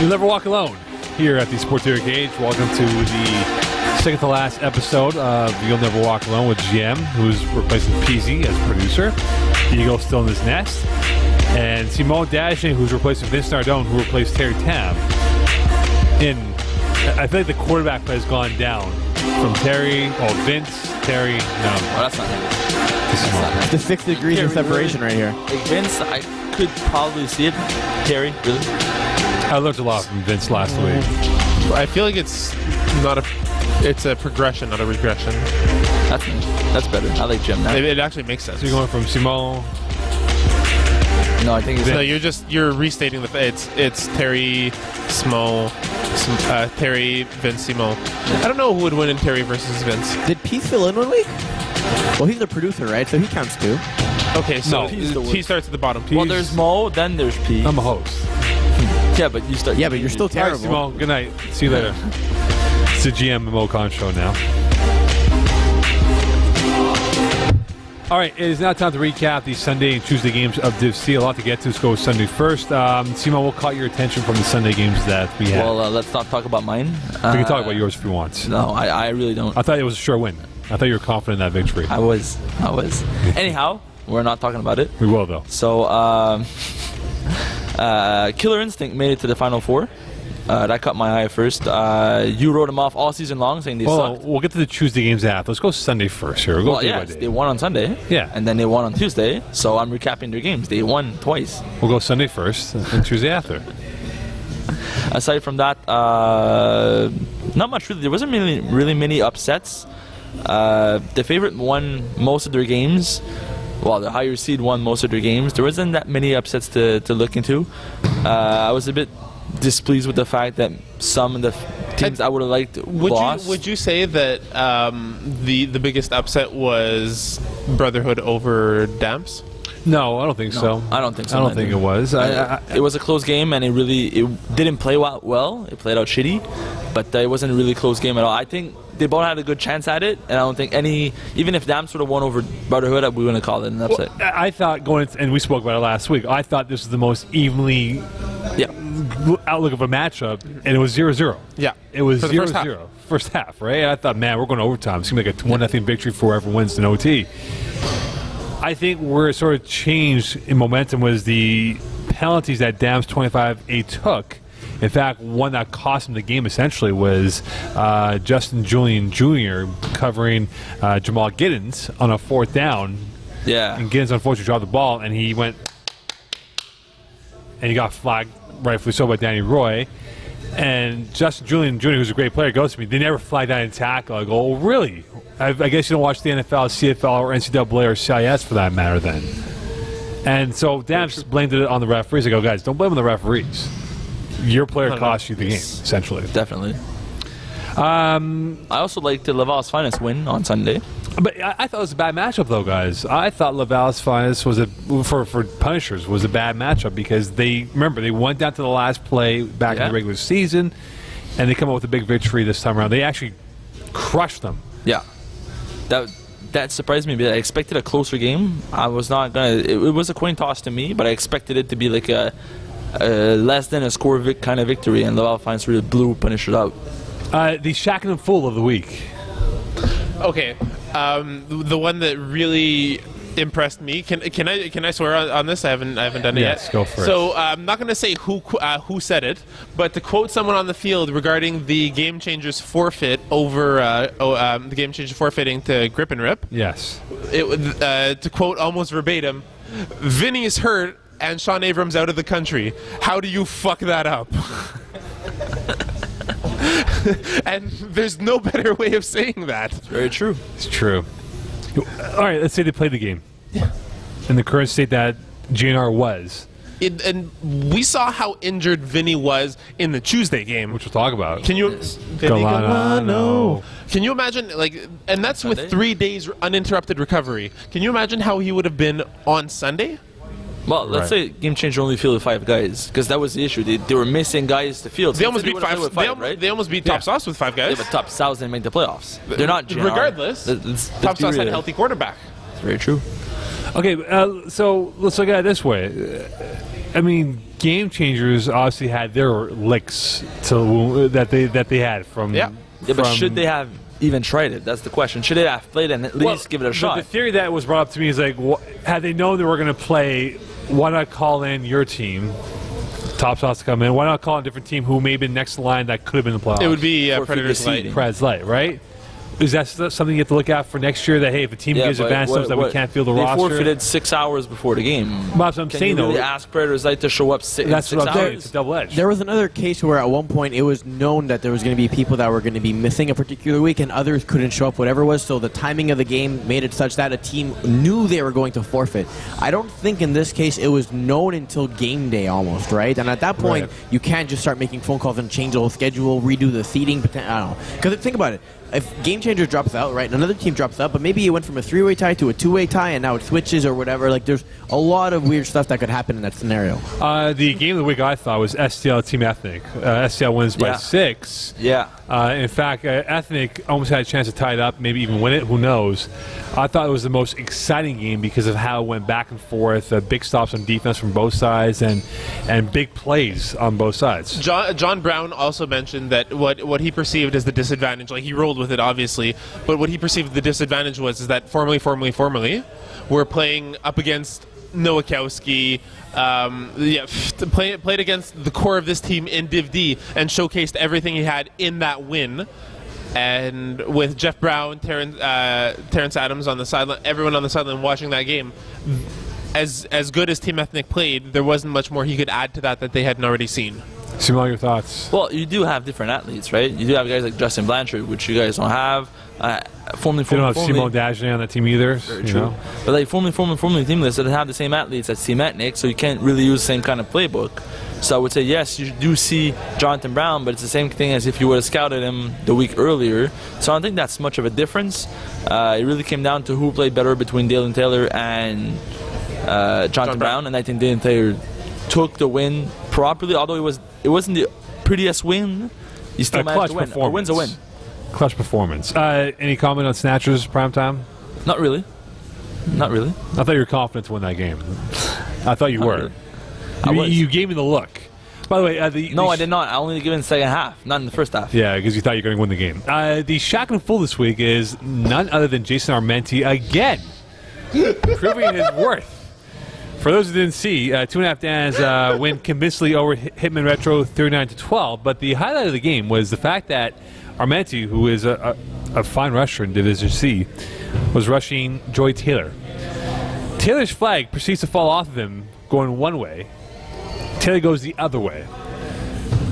You'll never walk alone here at the Sports Theater Cage. Welcome to the second to last episode of You'll Never Walk Alone with GM, who's replacing Peasy as producer. The Eagle's still in his nest. And Simone Dashing, who's replacing Vince Nardone, who replaced Terry Tam. I feel like the quarterback play has gone down from Terry, Vince, Terry, no. Well, that's not him. The 6 degrees of separation right here. Like Vince, I could probably see it. Terry, really? I learned a lot from Vince last week. I feel like it's a progression, not a regression. That's better. I like Jim now. It actually makes sense. So you're going from Simone. No, I think it's no. You're restating it's Terry, Smo, Terry, Vince, Simone. I don't know who would win in Terry versus Vince. Did Pete fill in 1 week? Well, he's the producer, right? So he counts too. Okay, so no, T starts at the bottom. Well, there's Mo, then there's P. I'm a host. Yeah, but you start. Yeah, but you're still terrible. All right, Simone, good night. See you later. It's the GM Mo Con show now. All right, it is now time to recap the Sunday and Tuesday games of Div C. A lot to get to. Let's go with Sunday first. Simone, what caught your attention from the Sunday games that we had? Well, let's not talk about mine. We can talk about yours if you want. No, I really don't. I thought it was a sure win. I thought you were confident in that victory. I was. Anyhow, we're not talking about it. We will, though. So, Killer Instinct made it to the Final Four. That caught my eye first. You wrote them off all season long, saying they sucked. We'll get to the Tuesday games after. Let's go Sunday first here. We'll go day by day. They won on Sunday. Yeah. And then they won on Tuesday. So I'm recapping their games. They won twice. We'll go Sunday first and Tuesday after. Aside from that, not much really. There wasn't really many upsets. The favorite won most of their games. Well, the higher seed won most of their games. There wasn't that many upsets to look into. I was a bit displeased with the fact that some of the teams I would have liked lost. Would you say that the biggest upset was Brotherhood over Damps? No, I don't think so. I don't think so. I don't think it was. It was a close game, and it didn't play well. It played out shitty, but it wasn't a really close game at all. I think they both had a good chance at it, and I don't think even if Damps would have won over Brotherhood, we wouldn't call it an upset. Well, I thought and we spoke about it last week, I thought this was the most evenly outlook of a matchup, and it was 0-0. Yeah. It was 0-0. First half, right? And I thought, man, we're going to overtime. It seemed like a 1-0 victory for whoever wins in OT. I think where it sort of changed in momentum was the penalties that Damps 25A took. In fact, one that cost him the game essentially was Justin Julian Jr. covering Jamal Giddens on a 4th down. Yeah. And Giddens unfortunately dropped the ball, and he went and he got flagged, rightfully so, by Danny Roy. And Justin Julian Jr., who's a great player, goes to me, they never flagged that in tackle. I go, oh, really? I guess you don't watch the NFL, CFL, or NCAA, or CIS for that matter then. And so Damps blamed it on the referees. I go, guys, don't blame on the referees. Your player cost you the game, essentially. Definitely. I also liked Laval's Finest win on Sunday. But I thought it was a bad matchup, though, guys. I thought Laval's Finest was for Punishers was a bad matchup because they went down to the last play back in the regular season, and they come up with a big victory this time around. They actually crushed them. Yeah, that surprised me. But I expected a closer game. I was not gonna. It was a coin toss to me, but I expected it to be like a less than a score kind of victory, and Laval Finest really blew Punishers out. The Shacking and Fool of the week. Okay, the one that really impressed me. Can I swear on this? I haven't done it yet. Yes, go for it. So I'm not going to say who said it, but to quote someone on the field regarding the Game Changers forfeit over the Game Changer forfeiting to Grip and Rip. Yes. To quote almost verbatim, Vinny's hurt and Sean Abrams out of the country. How do you fuck that up? And there's no better way of saying that. It's very true. It's true. All right, let's say they played the game. Yeah. In the current state that GNR was. And we saw how injured Vinny was in the Tuesday game. Which we'll talk about. Can you... Galano. Can you imagine, and that's Sunday? with 3 days uninterrupted recovery. Can you imagine how he would have been on Sunday? Well, let's say Game Changer only fielded 5 guys, because that was the issue. They were missing guys to field. They almost beat They almost beat Top Sauce with 5 guys. Yeah, but Top Sauce didn't make the playoffs. They're not GNR. Regardless, Top Sauce had a healthy quarterback. It's very true. Okay, so let's look at it this way. I mean, Game Changers obviously had their licks that they had from. Yeah, but should they have even tried it? That's the question. Should they have played and at least give it a shot? The theory that was brought up to me is like, had they known they were going to play, why not call in your team? Top shots to come in. Why not call in a different team who may be next line that could have been in the playoffs? It would be Predators Light. Preds Light, right? Is that something you have to look at for next year? That hey, if a team gives advance notice that we can't field the roster, they forfeited 6 hours before the game. That's what I'm saying. Can you really ask Predators Light to show up that's 6 what I'm hours? saying. It's a double edge. There was another case where at one point it was known that there was going to be people that were going to be missing a particular week and others couldn't show up, whatever it was, so the timing of the game made it such that a team knew they were going to forfeit. I don't think in this case it was known until game day almost, right? And at that point, you can't just start making phone calls and change the whole schedule, redo the seating. I don't know. Because think about it. If Game Changer drops out, right, and another team drops out, but maybe it went from a 3-way tie to a 2-way tie, and now it switches or whatever. Like, there's a lot of weird stuff that could happen in that scenario. The game of the week I thought was STL Team Ethnic. STL wins by 6. Yeah. In fact, Ethnic almost had a chance to tie it up, maybe even win it. Who knows? I thought it was the most exciting game because of how it went back and forth. Big stops on defense from both sides and big plays on both sides. John Brown also mentioned that what he perceived as the disadvantage, like he rolled with it obviously, but what he perceived the disadvantage was is that formerly, we're playing up against Nowakowski, played against the core of this team in Div D and showcased everything he had in that win. And with Jeff Brown, Terrence Adams on the sideline, everyone on the sideline watching that game, as good as Team Ethnic played, there wasn't much more he could add to that they hadn't already seen. Simon, your thoughts? Well, you do have different athletes, right? You do have guys like Justin Blanchard, which you guys don't have. They don't have Simon Dagenet on the team either. Very true. But like formerly team lists that have the same athletes as Team Ethnic, so you can't really use the same kind of playbook. So I would say yes, you do see Jonathan Brown, but it's the same thing as if you would have scouted him the week earlier. So I don't think that's much of a difference. It really came down to who played better between Dalen Taylor and Jonathan Brown, and I think Dalen Taylor took the win properly, although it wasn't the prettiest win. You still managed to win. A win's a win. Clutch performance. Any comment on Snatchers primetime? Not really. Not really. I thought you were confident to win that game. I thought you were. Really. You gave me the look. By the way, I did not. I only gave it in the second half, not in the first half. Yeah, because you thought you were going to win the game. The Shack and Full this week is none other than Jason Armenti again, proving his worth. For those who didn't see, 2.5 Dans win convincingly over Hitman Retro 39-12. But the highlight of the game was the fact that Armenti, who is a fine rusher in Division C, was rushing Joy Taylor. Taylor's flag proceeds to fall off of him going one way. Taylor goes the other way.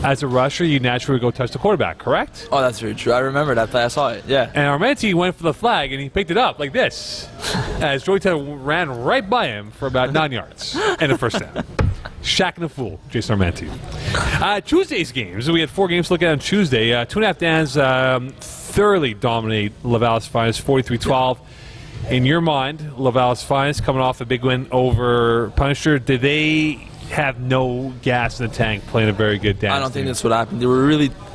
As a rusher, you naturally go touch the quarterback, correct? Oh, that's very true. I remember that play. I saw it, yeah. And Armenti went for the flag, and he picked it up like this, as Joy Taylor ran right by him for about 9 yards and a first down. Shack and a fool, Jason Armenti. Tuesday's games. We had 4 games to look at on Tuesday. 2.5 Dans thoroughly dominate Laval's Finest, 43-12. In your mind, Laval's Finest coming off a big win over Punisher, did they have no gas in the tank, playing a very good dance? I don't think that's what happened.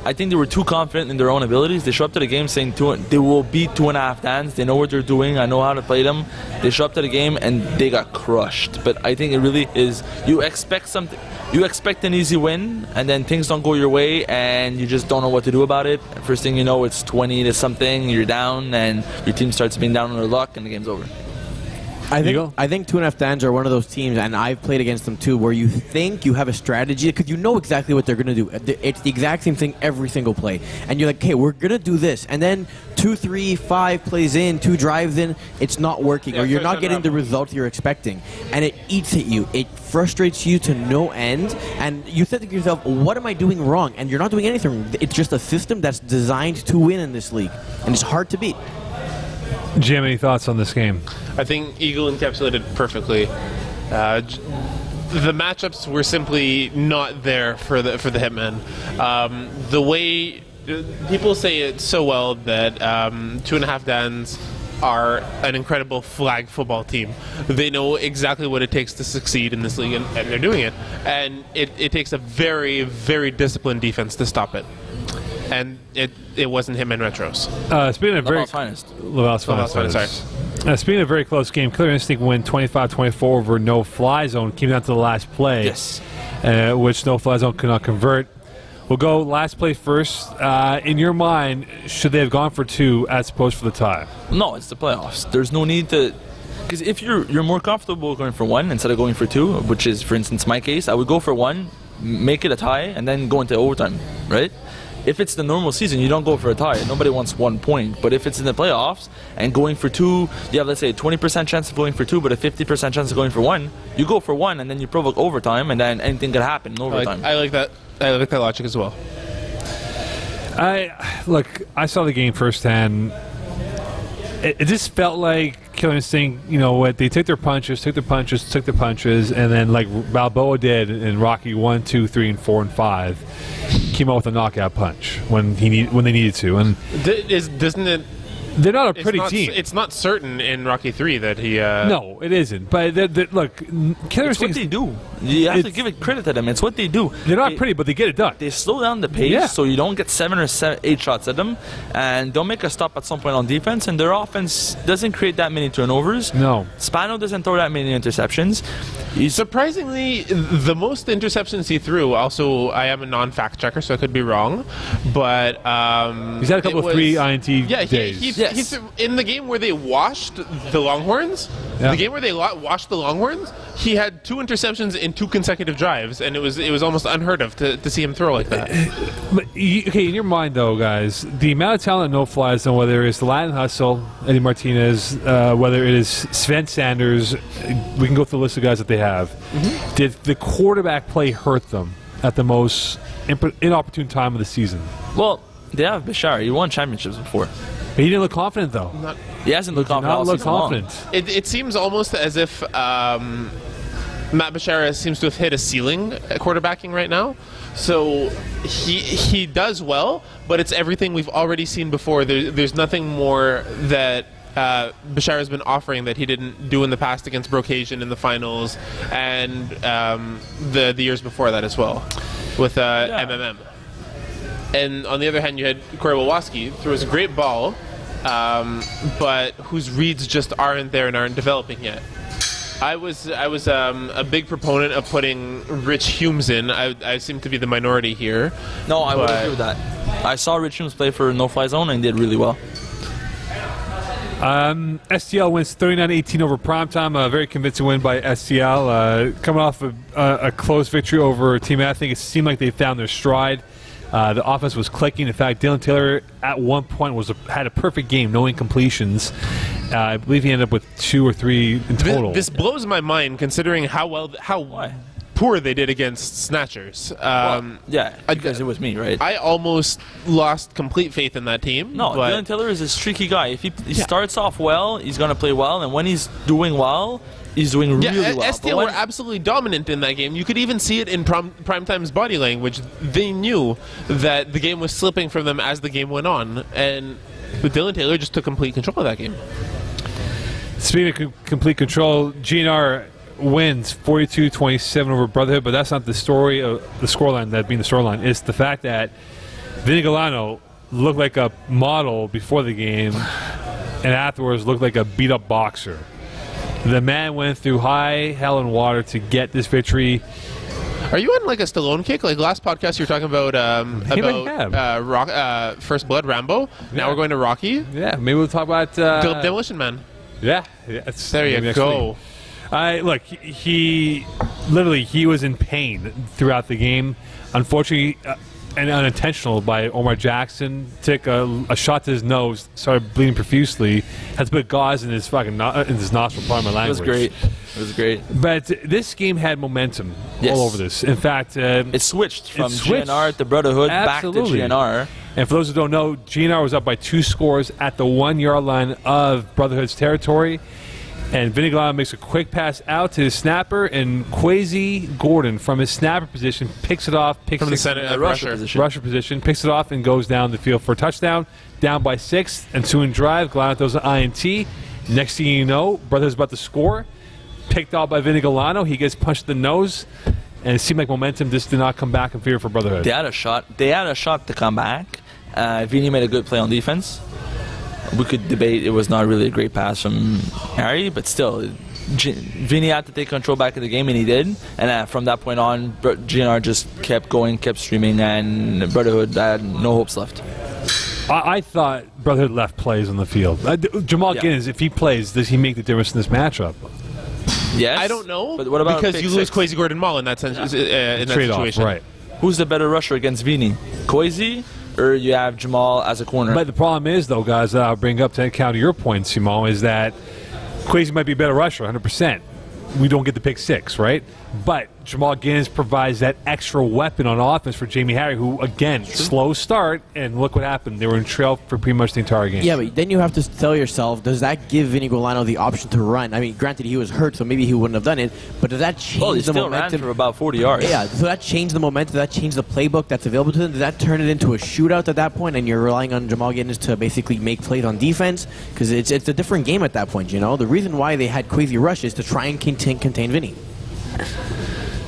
I think they were too confident in their own abilities. They show up to the game saying they will beat 2.5 Dans. They know what they're doing. I know how to play them. They show up to the game and they got crushed. But I think it really is, you expect something. You expect an easy win, and then things don't go your way, and you just don't know what to do about it. First thing you know, it's 20 to something. You're down, and your team starts being down on their luck, and the game's over. I think 2.5 Dans are one of those teams, and I've played against them too, where you think you have a strategy because you know exactly what they're going to do. It's the exact same thing every single play. And you're like, okay, we're going to do this. And then 2, 3, 5 plays in, 2 drives in, it's not working, or you're not getting the results you're expecting. And it eats at you. It frustrates you to no end. And you think to yourself, what am I doing wrong? And you're not doing anything. It's just a system that's designed to win in this league. And it's hard to beat. Jim, any thoughts on this game? I think Eagle encapsulated perfectly. The matchups were simply not there for the Hitmen. The way people say it so well that 2.5 Dans are an incredible flag football team. They know exactly what it takes to succeed in this league, and they're doing it. And it takes a very, very disciplined defense to stop it. And it wasn't Hitman Retros. Speaking of Laval's Finest. Laval's Finest. Sorry. Speaking of a very close game, Killer Instinct win 25-24 over No Fly Zone. Came down to the last play, Yes. which No Fly Zone could not convert. We'll go last play first. In your mind, should they have gone for 2 as opposed for the tie? No, it's the playoffs. There's no need to, because if you're more comfortable going for 1 instead of going for 2, which is, for instance, my case, I would go for 1, make it a tie, and then go into overtime, right? If it's the normal season, you don't go for a tie. Nobody wants 1 point. But if it's in the playoffs and going for 2, you have, let's say, a 20% chance of going for 2, but a 50% chance of going for 1. You go for 1, and then you provoke overtime, and then anything could happen in overtime. I like that. I like that logic as well. I saw the game firsthand. It just felt like Killer Instinct, you know what, they took their punches, and then like Balboa did in Rocky 1, 2, 3, and 4, and 5, came out with a knockout punch when they needed to. And Doesn't it? they're not a pretty team. It's not certain in Rocky 3 that he. No, it isn't. But look, Killer It's what Instinct, they do. You have to give it credit to them. It's what they do. they're not pretty, but they get it done. They slow down the pace Yeah. so you don't get 7 or 8 shots at them, and they'll make a stop at some point on defense, and their offense doesn't create that many turnovers. No. Spano doesn't throw that many interceptions. Surprisingly, the most interceptions he threw. Also, I am a non-fact checker, so I could be wrong, but He's had a couple of 3 INT Yeah, days. he in the game where they washed the Longhorns. Yeah. The game where they washed the Longhorns, he had 2 interceptions in 2 consecutive drives, and it was almost unheard of to see him throw like that. But in your mind, though, guys, the amount of talent No Fly Zone, whether it's the Latin Hustle, Eddie Martinez, whether it is Sven Sanders, we can go through the list of guys that they have. Mm-hmm. Did the quarterback play hurt them at the most inopportune time of the season? Well, they have Bashar. He won championships before. He didn't look confident, though. He hasn't looked confident all Not look season long. confident. It seems almost as if Matt Bashara seems to have hit a ceiling at quarterbacking right now. So he does well, but it's everything we've already seen before. There's nothing more that Bashara has been offering that he didn't do in the past against Brocasian in the finals and the years before that as well with MMM. And on the other hand, you had Corey Wawaski, throws a great ball, but whose reads just aren't there and aren't developing yet. I was a big proponent of putting Rich Humes in. I seem to be the minority here. No, I would agree with that. I saw Rich Humes play for No Fly Zone and did really well. STL wins 39-18 over Primetime. A very convincing win by STL. Coming off a close victory over Team A, I think it seemed like they found their stride. The offense was clicking. In fact, Dylan Taylor at one point had a perfect game, no incompletions. I believe he ended up with 2 or 3 in total. This blows my mind considering how poor they did against Snatchers. Because it was me, right? I almost lost complete faith in that team. No, but Dylan Taylor is a streaky guy. If he starts off well, he's going to play well, and when he's doing well, he's doing really well. STL were absolutely dominant in that game. You could even see it in Primetime's body language. They knew that the game was slipping from them as the game went on, and Dylan Taylor just took complete control of that game. Speaking of complete control, GNR wins 42-27 over Brotherhood, but that's not the story of the scoreline, that being the storyline. It's the fact that Vinny Galano looked like a model before the game and afterwards looked like a beat-up boxer. The man went through high hell and water to get this victory. Are you on like a Stallone kick? Like last podcast you were talking about First Blood Rambo. Now we're going to Rocky. Yeah, maybe we'll talk about Demolition Man. Yeah, there you go. Look, he was in pain throughout the game. Unfortunately, and unintentional by Omar Jackson. Took a shot to his nose, started bleeding profusely. Has put gauze in his in his nostril. Pardon my language. It was great. But this game had momentum all over this. In fact, it switched from GNR to Brotherhood back to GNR. And for those who don't know, GNR was up by 2 scores at the 1-yard line of Brotherhood's territory. And Vinny Galano makes a quick pass out to his snapper, and Kwesi Gordon from his snapper position picks it off, from the center rusher position, picks it off and goes down the field for a touchdown. Down by 6, ensuing drive. Galano throws an INT. Next thing you know, Brotherhood's about to score. Picked off by Vinny Galano. He gets punched in the nose, and it seemed like momentum just did not come back in favor for Brotherhood. They had a shot to come back. Vinny made a good play on defense. we could debate it was not really a great pass from Harry, but still, Vinny had to take control back of the game, and he did. And from that point on, GNR just kept going, kept streaming, and Brotherhood had no hopes left. I thought Brotherhood left plays on the field. Jamal Ginnens, if he plays, does he make the difference in this matchup? Yes. I don't know. But what about because you lose Kwesi Gordon-Mall in that sense, in that situation. Right. Who's the better rusher against Vinny? Kwesi, or you have Jamal as a corner? But the problem is, though, guys, that I'll bring up to counter your point, Simon, is that Kwesi might be a better rusher, 100%. We don't get the pick six, right? But Jamal Ginnens provides that extra weapon on offense for Jamie Harry, who, again, slow start, and look what happened. They were in trail for pretty much the entire game. Yeah, but then you have to tell yourself, does that give Vinny Golano the option to run? I mean, granted, he was hurt, so maybe he wouldn't have done it, but does that change the momentum? Ran for about 40 yards. Yeah, so that changed the momentum, does that change the playbook that's available to them? Does that turn it into a shootout at that point, and you're relying on Jamal Ginnens to basically make plays on defense? Because it's a different game at that point, you know? The reason why they had Kwesi rush is to try and contain Vinny.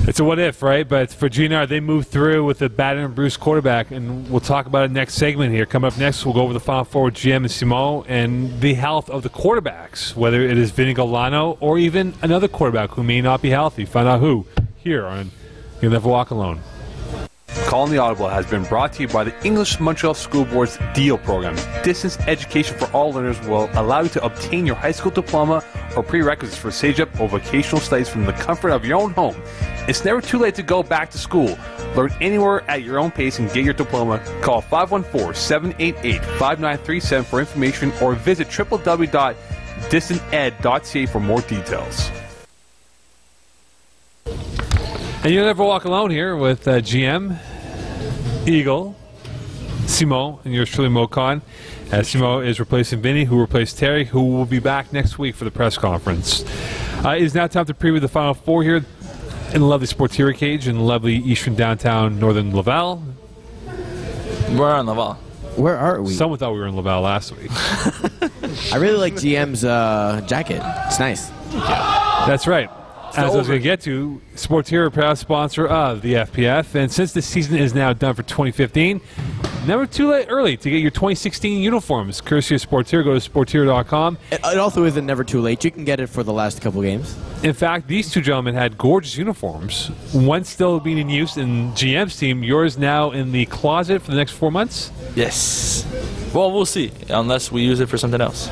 It's a what-if, right? But for GNR, they moved through with a battered and bruised quarterback, and we'll talk about it next segment here. Coming up next, we'll go over the Final Four with GM and Simon and the health of the quarterbacks, whether it is Vinny Golano or even another quarterback who may not be healthy. Find out who here on You'll Never Walk Alone. Calling the Audible has been brought to you by the English Montreal School Board's DEAL program. Distance education for all learners will allow you to obtain your high school diploma or prerequisites for SAGEP or vocational studies from the comfort of your own home. It's never too late to go back to school. Learn anywhere at your own pace and get your diploma. Call 514-788-5937 for information or visit www.distanted.ca for more details. And You'll Never Walk Alone here with GM, Eagle, Simon, and yours truly, Mokan. Simon is replacing Vinny, who replaced Terry, who will be back next week for the press conference. It is now time to preview the Final Four here in the lovely Sportiera Cage in lovely eastern downtown northern Laval. We're in Laval. Where are we? Someone thought we were in Laval last week. I really like GM's jacket. It's nice. That's right. As I was going to get to, Sportiera, proud sponsor of the FPF, and since the season is now done for 2015, never too early to get your 2016 uniforms. Courtesy of Sportiera, go to sportiera.com. It also isn't never too late. You can get it for the last couple games. In fact, these two gentlemen had gorgeous uniforms. One still being in use in GM's team. Yours now in the closet for the next 4 months? Yes. Well, we'll see, unless we use it for something else.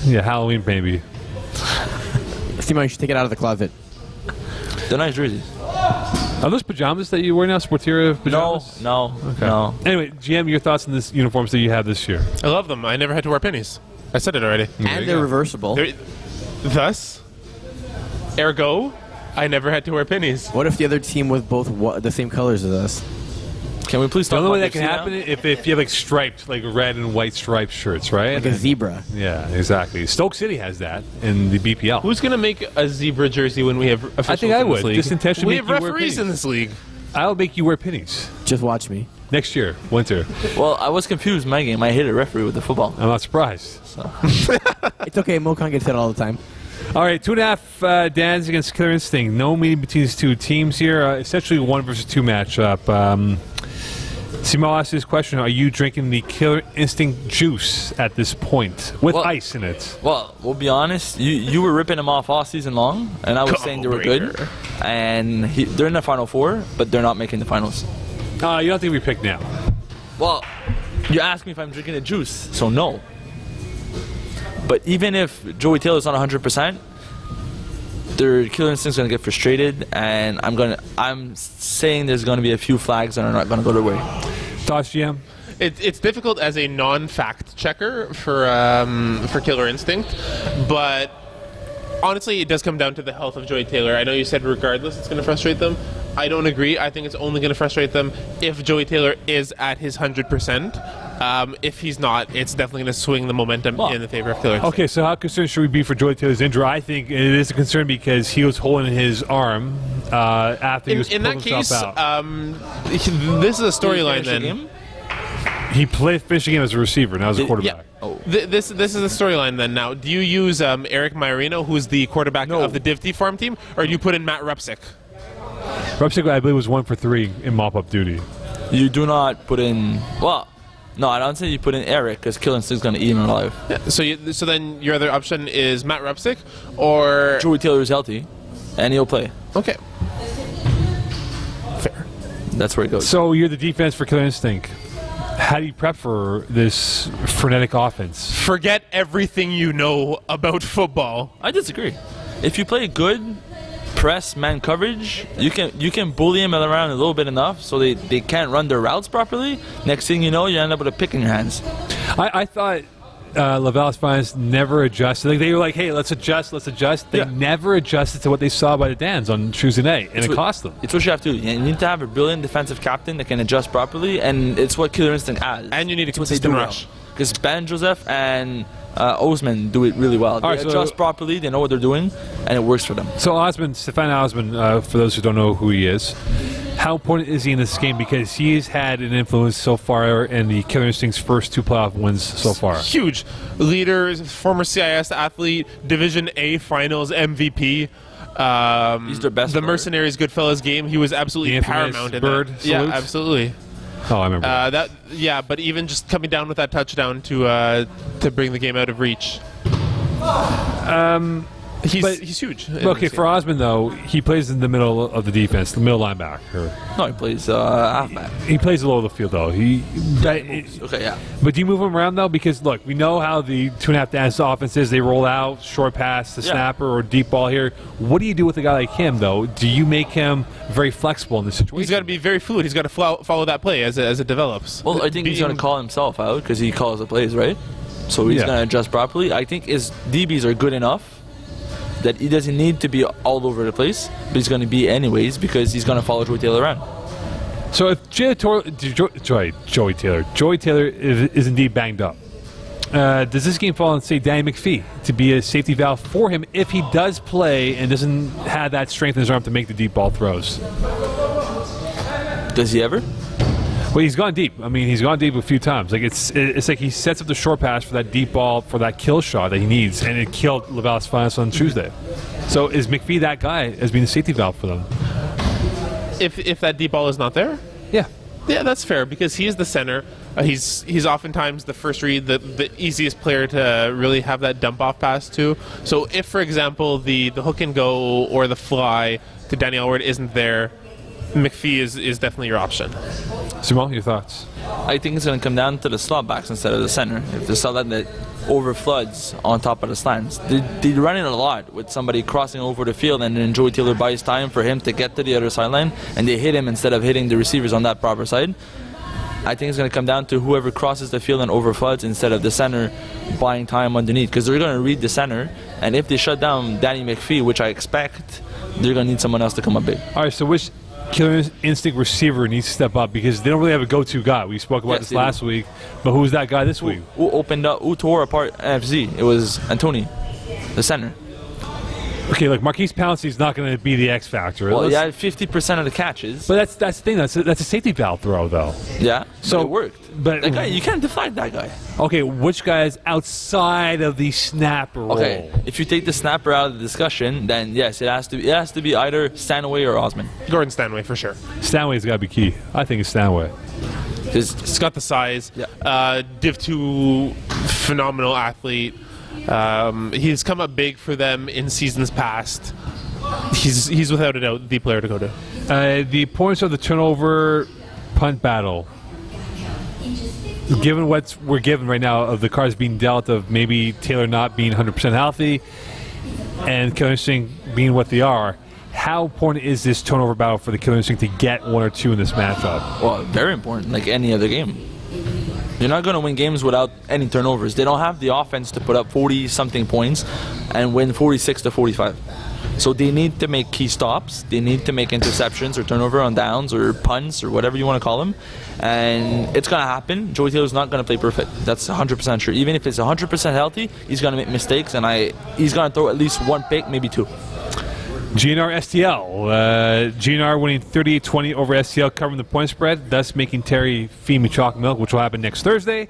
Yeah, Halloween, maybe. Simon, you should take it out of the closet. They're nice jerseys. Are those pajamas that you wear now, Sportiera pajamas? No. Anyway, GM, your thoughts on this uniforms that you have this year? I love them. I never had to wear pennies. I said it already. And they're reversible. Thus, ergo, I never had to wear pennies. What if the other team was both the same colors as us? Can we please The talk only way about that can happen if you have like striped, like red and white striped shirts, right? Like a zebra. Yeah, exactly. Stoke City has that in the BPL. Who's going to make a zebra jersey when we have officials I think I in this would. league? Just intentionally we make have you wear referees in pennies. this league. I'll make you wear pennies Just watch me. next year, winter. Well, I was confused my game. I hit a referee with the football. I'm not surprised. So. It's okay. Mokan gets hit all the time. All right, 2.5 Dans against Killer Instinct. No meeting between these two teams here. Essentially 1 versus 2 matchup. Simon asked this question: are you drinking the Killer Instinct juice at this point with ice in it? Well, we'll be honest. You were ripping them off all season long, and I was saying they were good. And they're in the Final Four, but they're not making the finals. You don't think we pick now? Well, you asked me if I'm drinking the juice, so no. But even if Joey Taylor's not 100%, their Killer Instinct's gonna get frustrated, and I'm saying there's gonna be a few flags that are not gonna go their way. Thoughts, GM? It's difficult as a non-fact checker for Killer Instinct, but honestly, it does come down to the health of Joey Taylor. I know you said regardless it's going to frustrate them. I don't agree. I think it's only going to frustrate them if Joey Taylor is at his 100%. If he's not, it's definitely going to swing the momentum in the favor of Killer Instinct. Okay, so how concerned should we be for Joey Taylor's injury? I think it is a concern because he was holding his arm after he was in that case, out. this is a storyline then. He finished the game as a receiver, now as a quarterback. Yeah. Oh. This is the storyline then now. Do you use Eric Maiorino, who's the quarterback of the Divty farm team, or do you put in Matt Rupsick? Rupsick, I believe, was 1 for 3 in mop-up duty. You do not put in... Well, No, I don't say you put in Eric because Killer Instinct's going to eat him alive. Yeah. So then your other option is Matt Repsick or Joey Taylor is healthy, and he'll play. Okay. Fair. That's where it goes. So you're the defense for Killer Instinct. How do you prep for this frenetic offense? Forget everything you know about football. I disagree. If you play good press man coverage, you can bully him around a little bit enough so they can't run their routes properly. Next thing you know, you end up with a pick in your hands. I thought Laval's Finance never adjusted. Like, they were like, hey, let's adjust. They never adjusted to what they saw by the Dans on Tuesday night, and it cost them. It's what you have to do. You need to have a brilliant defensive captain that can adjust properly, and it's what Killer Instinct has. And you need a It's what they consistent do rush. Because Ben Joseph and Osman do it really well. They right, so- adjust properly, they know what they're doing, and it works for them. So Stefan Osman, for those who don't know who he is, how important is he in this game? Because he's had an influence so far in the Killer Instinct's first 2 playoff wins so far. Huge. Leader, former CIS athlete, Division A Finals MVP. He's their best The player. Mercenaries Goodfellas game, he was absolutely The infamous paramount in bird that. Yeah, salute? absolutely. Oh, I remember. But even just coming down with that touchdown to bring the game out of reach. He's huge. Okay, for Osman, though, he plays in the middle of the defense, the middle linebacker. No, he plays halfback. He plays all over the field, though. Okay, yeah. But do you move him around, though? Because, look, we know how the 2.5 dance offense is. They roll out, short pass, the snapper, or deep ball here. What do you do with a guy like him, though? Do you make him very flexible in this situation? He's got to be very fluid. He's got to follow that play as it develops. Well, I think he's going to call himself out because he calls the plays, right? So he's going to adjust properly. I think his DBs are good enough that he doesn't need to be all over the place, but he's going to be anyways because he's going to follow Joey Taylor around. So if Joey Taylor is indeed banged up, does this game fall on, say, Danny McPhee to be a safety valve for him if he does play and doesn't have that strength in his arm to make the deep ball throws? Does he ever? Well, he's gone deep. I mean, he's gone deep a few times. Like it's like he sets up the short pass for that deep ball for that kill shot that he needs, and it killed Laval's Finance on Tuesday. So is McPhee that guy as being a safety valve for them? If that deep ball is not there, Yeah. yeah, that's fair because he is the center. He's oftentimes the first read, the easiest player to really have that dump off pass to. So if, for example, the hook and go or the fly to Danny Elward isn't there, McPhee is definitely your option. Simone, your thoughts? I think it's going to come down to the slot backs instead of the center. If the slot that overfloods on top of the slants, they run it a lot with somebody crossing over the field, and then Joey Taylor buys time for him to get to the other sideline, and they hit him instead of hitting the receivers on that proper side. I think it's going to come down to whoever crosses the field and overfloods instead of the center buying time underneath, because they're going to read the center, and if they shut down Danny McPhee, which I expect, they're going to need someone else to come up big. All right, so which Killer Instinct receiver needs to step up because they don't really have a go-to guy. We spoke about this last week, but who's that guy this week? Who tore apart NFC? It was Antony, the center. Okay, look, Marquise Pouncey's not going to be the X factor. Well, he had 50% of the catches. But that's the thing. That's a safety valve throw, though. Yeah, So it worked. But That guy, you can't deflect that guy. Okay, which guy is outside of the snapper role? Okay, if you take the snapper out of the discussion, then yes, it has to be either Stanway or Osman. Gordon Stanway for sure. Stanway's got to be key. I think it's Stanway. He's got the size. Yeah. Div 2, phenomenal athlete. He's come up big for them in seasons past. He's without a doubt the player to go to. The points of the turnover punt battle. Given what we're given right now of the cards being dealt of maybe Taylor not being 100% healthy and Killer Instinct being what they are, how important is this turnover battle for the Killer Instinct to get 1 or 2 in this matchup? Well, very important, like any other game. You're not going to win games without any turnovers. They don't have the offense to put up 40-something points and win 46-45. So they need to make key stops. They need to make interceptions or turnover on downs or punts or whatever you want to call them. And it's going to happen. Joey Taylor's not going to play perfect. That's 100% sure. Even if it's 100% healthy, he's going to make mistakes, and he's going to throw at least 1 pick, maybe 2. GNR STL. GNR winning 38-20 over STL, covering the point spread, thus making Terry feed me chalk milk, which will happen next Thursday.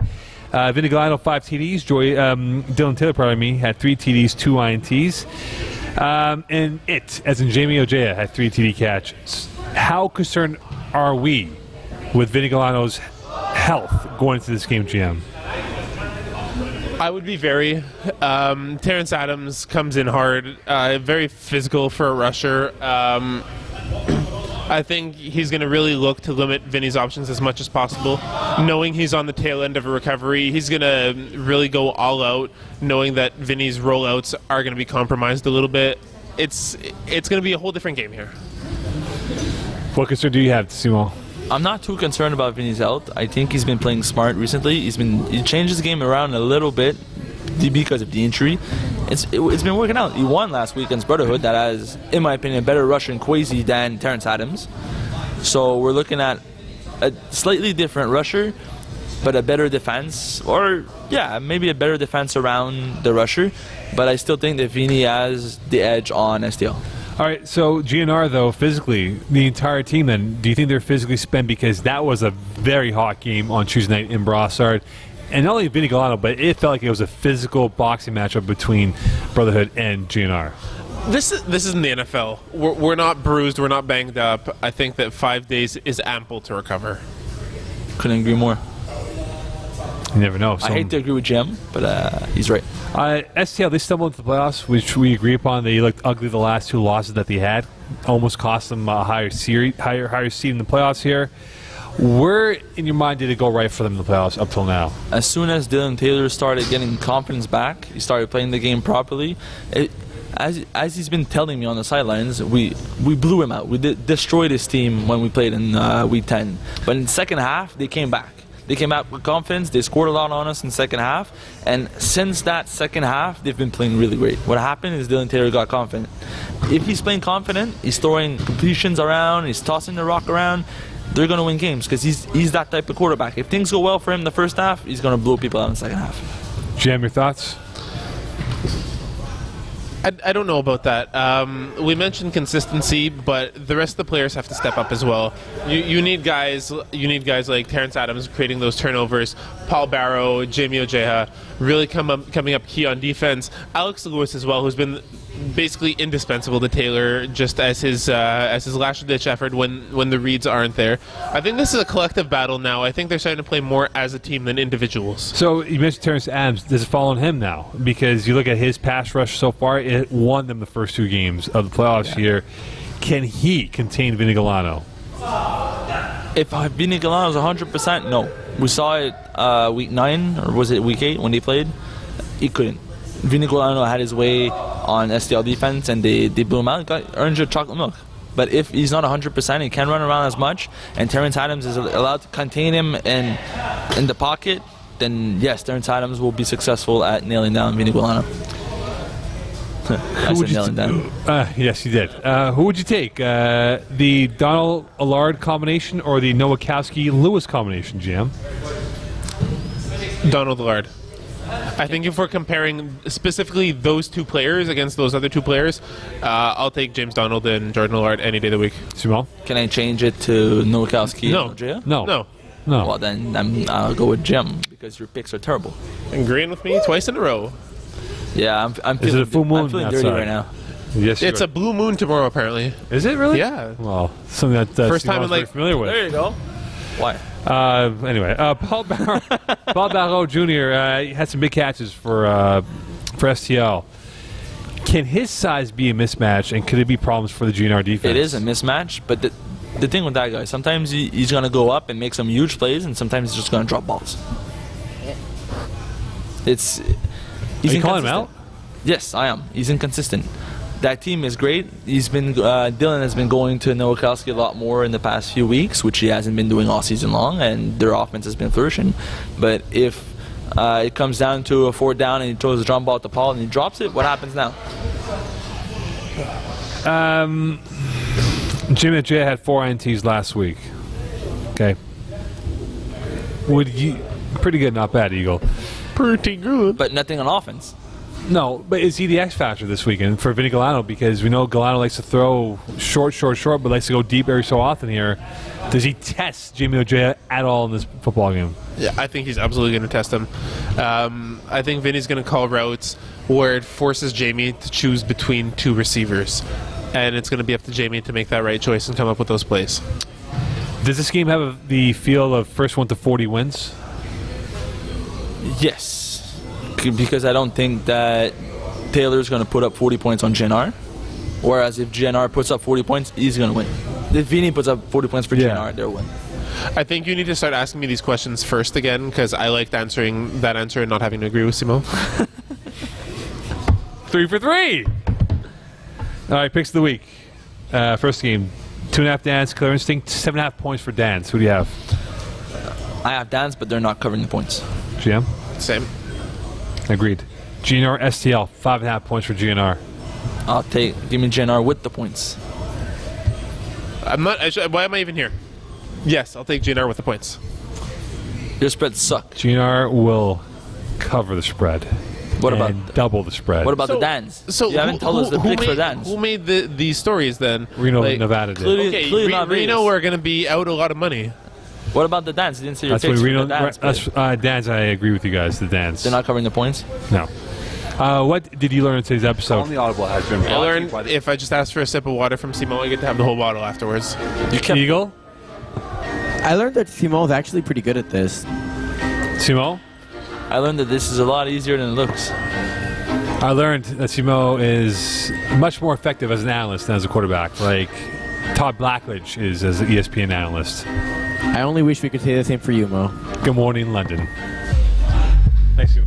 Vinny Galano, 5 TDs. Dylan Taylor, had 3 TDs, 2 INTs. And as in Jamie Ojea, had 3 TD catches. How concerned are we with Vinny Galano's health going into this game, GM? I would be very. Terrence Adams comes in hard, very physical for a rusher. I think he's going to really look to limit Vinny's options as much as possible. Knowing he's on the tail end of a recovery, he's going to really go all out, knowing that Vinny's rollouts are going to be compromised a little bit. It's going to be a whole different game here. What concern do you have, Simon? I'm not too concerned about Vinny's health. I think he's been playing smart recently. He changed his game around a little bit because of the injury. It's been working out. He won last week against Brotherhood that has, in my opinion, a better rusher in Kwesi than Terrence Adams. So we're looking at a slightly different rusher, but a better defense, or yeah, maybe a better defense around the rusher. But I still think that Vinny has the edge on STL. All right, so GNR, though, physically, the entire team, then, do you think they're physically spent? Because that was a very hot game on Tuesday night in Brossard. And not only Vinny Galano, but it felt like it was a physical boxing matchup between Brotherhood and GNR. This isn't the NFL. We're not bruised. We're not banged up. I think that 5 days is ample to recover. Couldn't agree more. You never know. I hate to agree with Jim, but he's right. STL, they stumbled into the playoffs, which we agree upon. They looked ugly the last 2 losses that they had. Almost cost them a higher seed in the playoffs here. Where, in your mind, did it go right for them in the playoffs up till now? As soon as Dylan Taylor started getting confidence back, he started playing the game properly. As he's been telling me on the sidelines, we blew him out. We destroyed his team when we played in Week 10. But in the second half, they came back. They came out with confidence. They scored a lot on us in the second half. And since that second half, they've been playing really great. What happened is Dylan Taylor got confident. If he's playing confident, he's throwing completions around, he's tossing the rock around, they're going to win games because he's that type of quarterback. If things go well for him in the first half, he's going to blow people out in the second half. Jam, your thoughts? I don't know about that. We mentioned consistency, but the rest of the players have to step up as well. You need guys like Terrence Adams creating those turnovers, Paul Barrow, Jamie Ojeha really coming up key on defense. Alex Lewis as well, who's been basically indispensable to Taylor just as his last ditch effort when the reads aren't there. I think this is a collective battle now. I think they're starting to play more as a team than individuals. So you mentioned Terrence Adams. Does it fall on him now? Because you look at his pass rush so far, it won them the first 2 games of the playoffs here. Can he contain Vinny Galano? If Vinny Galano is 100%, no. We saw it Week 9, or was it Week 8 when they played? He couldn't. Vinny Galano had his way on STL defense, and they blew him out. Earned your chocolate milk. But if he's not 100%, he can't run around as much, and Terrence Adams is allowed to contain him in the pocket, then yes, Terrence Adams will be successful at nailing down Vinny Galano. I said nailing down. Yes, you did. Who would you take? The Donald Allard combination or the Nowakowski-Lewis combination, Jam? Donald Allard. I think if we're comparing specifically those 2 players against those other 2 players, I'll take James Donald and Jordan Allard any day of the week. Simon? Can I change it to Nowakowski? No. Well, then I'll go with Jim because your picks are terrible. Agreeing with me twice in a row. Yeah, I'm feeling, Is it a full moon I'm feeling dirty outside? right now. Yes, It's a blue moon tomorrow, apparently. Is it really? Yeah. Well, something that First time Simon's in very familiar with. There you go. Why? Anyway, Paul Barrow Jr. Had some big catches for STL. Can his size be a mismatch, and could it be problems for the GNR defense? It is a mismatch, but the thing with that guy, sometimes he's going to go up and make some huge plays, and sometimes he's just going to drop balls. He's Are you calling him out? Yes, I am. He's inconsistent. That team is great. He's been Dylan has been going to Nowakowski a lot more in the past few weeks, which he hasn't been doing all season long, and their offense has been flourishing. But if it comes down to a 4th down and he throws a jump ball at the Paul and he drops it, what happens now? Jim J had 4 INTs last week. Okay. Pretty good, not bad, Eagle. Pretty good. But nothing on offense. No, but is he the X factor this weekend for Vinny Galano? Because we know Galano likes to throw short, but likes to go deep every so often here. Does he test Jamie Ojeha at all in this football game? Yeah, I think he's absolutely going to test him. I think Vinny's going to call routes where it forces Jamie to choose between 2 receivers. And it's going to be up to Jamie to make that right choice and come up with those plays. Does this game have the feel of first 1 to 40 wins? Yes, because I don't think that Taylor's going to put up 40 points on GNR. Whereas if GNR puts up 40 points, he's going to win. If Vini puts up 40 points for GNR, they'll win. I think you need to start asking me these questions first again, because I liked answering that answer and not having to agree with Simo. 3 for 3. All right, picks of the week. First game, 2.5 Dans, Killer Instinct, 7.5 points for Dans. Who do you have? I have Dans, but they're not covering the points. GM? Same. Agreed. GNR STL, 5.5 points for GNR. Give me GNR with the points. I'm not. Why am I even here? Yes, I'll take GNR with the points. Your spreads suck. GNR will cover the spread. What about double the spread? What about the Dans? So you haven't told us the picks for Dans. Who made these stories then? Reno, Nevada did. Clearly not Reno Vegas. were going to be out a lot of money. What about the Dans? You didn't say your That's picks what for Reno. the Dans. Dans, I agree with you guys. The Dans. They're not covering the points? No. What did you learn in today's episode? On the Audible has been I learned if I just ask for a sip of water from Simo, I get to have the whole bottle afterwards. You kept Eagle? I learned that Simo is actually pretty good at this. Simo? I learned that this is a lot easier than it looks. I learned that Simo is much more effective as an analyst than as a quarterback. Like Todd Blackledge is as an ESPN analyst. I only wish we could say the same for you, Mo. Good morning, London. Thanks, you.